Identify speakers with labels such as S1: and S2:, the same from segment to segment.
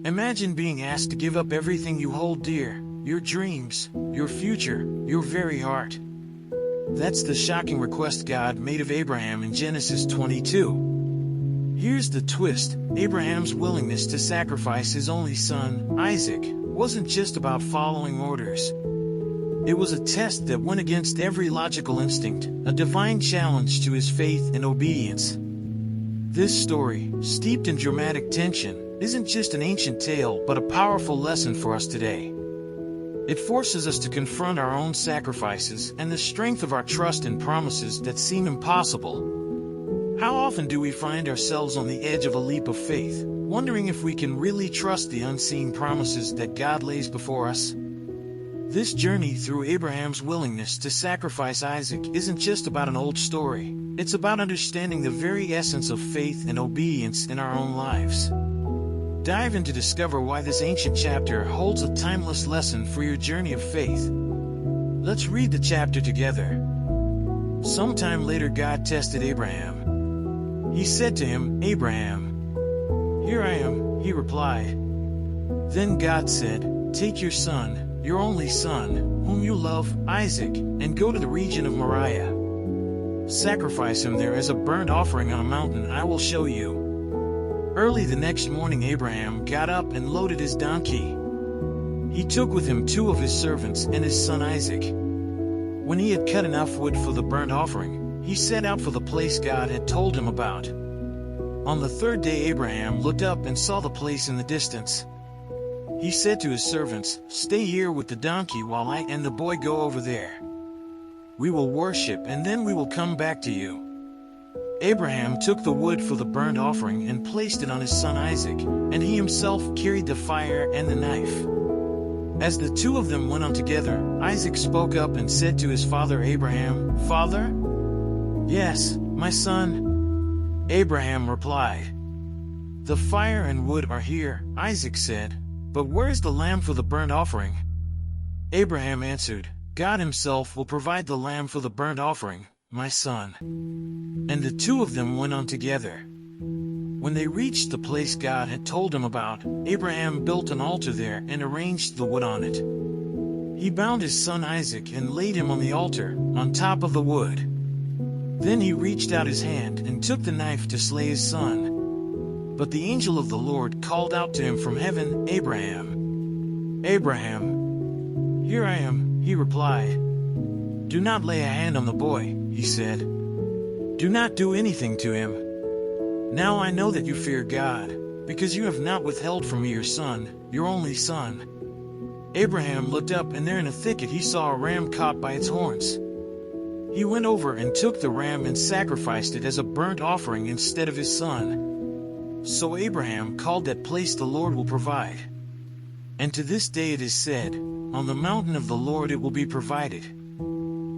S1: Imagine being asked to give up everything you hold dear, your dreams, your future, your very heart. That's the shocking request God made of Abraham in Genesis 22. Here's the twist: Abraham's willingness to sacrifice his only son, Isaac, wasn't just about following orders. It was a test that went against every logical instinct, a divine challenge to his faith and obedience. This story, steeped in dramatic tension, isn't just an ancient tale but a powerful lesson for us today. It forces us to confront our own sacrifices and the strength of our trust in promises that seem impossible. How often do we find ourselves on the edge of a leap of faith, wondering if we can really trust the unseen promises that God lays before us? This journey through Abraham's willingness to sacrifice Isaac isn't just about an old story. It's about understanding the very essence of faith and obedience in our own lives. Dive in to discover why this ancient chapter holds a timeless lesson for your journey of faith. Let's read the chapter together. Sometime later God tested Abraham. He said to him, "Abraham." "Here I am," he replied. Then God said, "Take your son, your only son, whom you love, Isaac, and go to the region of Moriah. Sacrifice him there as a burnt offering on a mountain I will show you." Early the next morning Abraham got up and loaded his donkey. He took with him 2 of his servants and his son Isaac. When he had cut enough wood for the burnt offering, he set out for the place God had told him about. On the 3rd day Abraham looked up and saw the place in the distance. He said to his servants, "Stay here with the donkey while I and the boy go over there. We will worship and then we will come back to you." Abraham took the wood for the burnt offering and placed it on his son Isaac, and he himself carried the fire and the knife. As the 2 of them went on together, Isaac spoke up and said to his father Abraham, "Father?" "Yes, my son," Abraham replied. "The fire and wood are here," Isaac said, "but where's the lamb for the burnt offering?" Abraham answered, "God himself will provide the lamb for the burnt offering, my son." And the 2 of them went on together. When they reached the place God had told him about, Abraham built an altar there and arranged the wood on it. He bound his son Isaac and laid him on the altar, on top of the wood. Then he reached out his hand and took the knife to slay his son. But the angel of the Lord called out to him from heaven, "Abraham, Abraham." "Here I am," he replied. "Do not lay a hand on the boy," he said. "Do not do anything to him. Now I know that you fear God, because you have not withheld from me your son, your only son." Abraham looked up, and there in a thicket he saw a ram caught by its horns. He went over and took the ram and sacrificed it as a burnt offering instead of his son. So Abraham called that place "The Lord will provide." And to this day it is said, "On the mountain of the Lord it will be provided."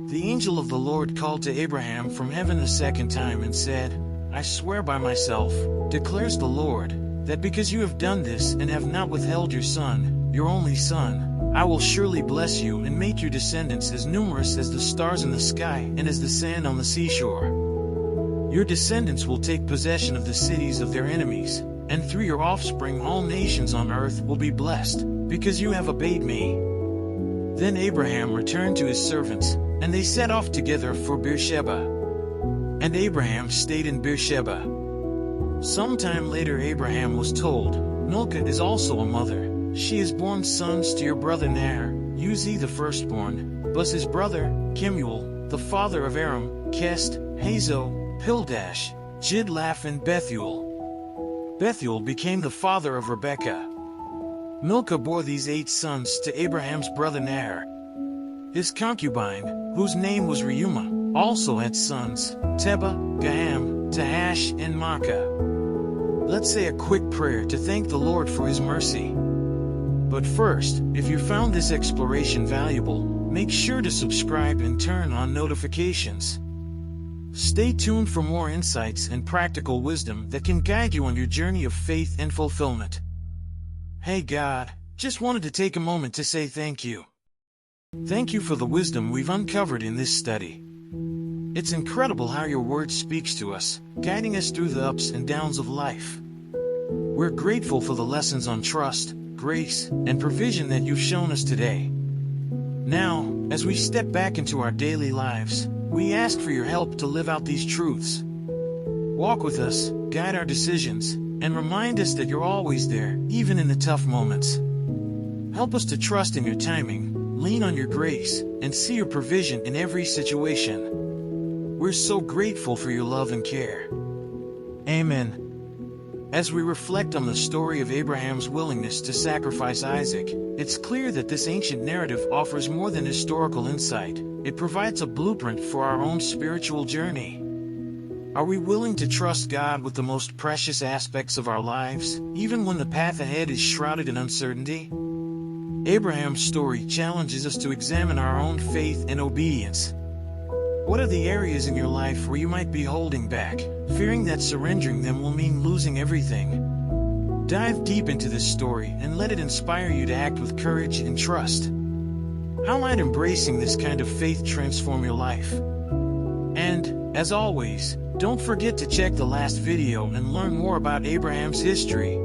S1: The angel of the Lord called to Abraham from heaven a second time and said, "I swear by myself, declares the Lord, that because you have done this and have not withheld your son, your only son, I will surely bless you and make your descendants as numerous as the stars in the sky and as the sand on the seashore. Your descendants will take possession of the cities of their enemies, and through your offspring all nations on earth will be blessed, because you have obeyed me." Then Abraham returned to his servants, and they set off together for Beersheba. And Abraham stayed in Beersheba. Sometime later Abraham was told, "Milcah is also a mother. She has borne sons to your brother Nahor, Uzi the firstborn, Buz his brother, Kemuel, the father of Aram, Kest, Hazo, Pildash, Jidlaph and Bethuel. Bethuel became the father of Rebekah. Milcah bore these 8 sons to Abraham's brother Nahor. His concubine, whose name was Reumah, also had sons, Tebah, Gaham, Tahash, and Maacah. Let's say a quick prayer to thank the Lord for his mercy. But first, if you found this exploration valuable, make sure to subscribe and turn on notifications. Stay tuned for more insights and practical wisdom that can guide you on your journey of faith and fulfillment. Hey God, just wanted to take a moment to say thank you. Thank you for the wisdom we've uncovered in this study. It's incredible how your word speaks to us, guiding us through the ups and downs of life. We're grateful for the lessons on trust, grace, and provision that you've shown us today. Now, as we step back into our daily lives, we ask for your help to live out these truths. Walk with us, guide our decisions, and remind us that you're always there, even in the tough moments. Help us to trust in your timing, lean on your grace, and see your provision in every situation. We're so grateful for your love and care. Amen. As we reflect on the story of Abraham's willingness to sacrifice Isaac, it's clear that this ancient narrative offers more than historical insight. It provides a blueprint for our own spiritual journey. Are we willing to trust God with the most precious aspects of our lives, even when the path ahead is shrouded in uncertainty? Abraham's story challenges us to examine our own faith and obedience. What are the areas in your life where you might be holding back, fearing that surrendering them will mean losing everything? Dive deep into this story and let it inspire you to act with courage and trust. How might embracing this kind of faith transform your life? And, as always, don't forget to check the last video and learn more about Abraham's history.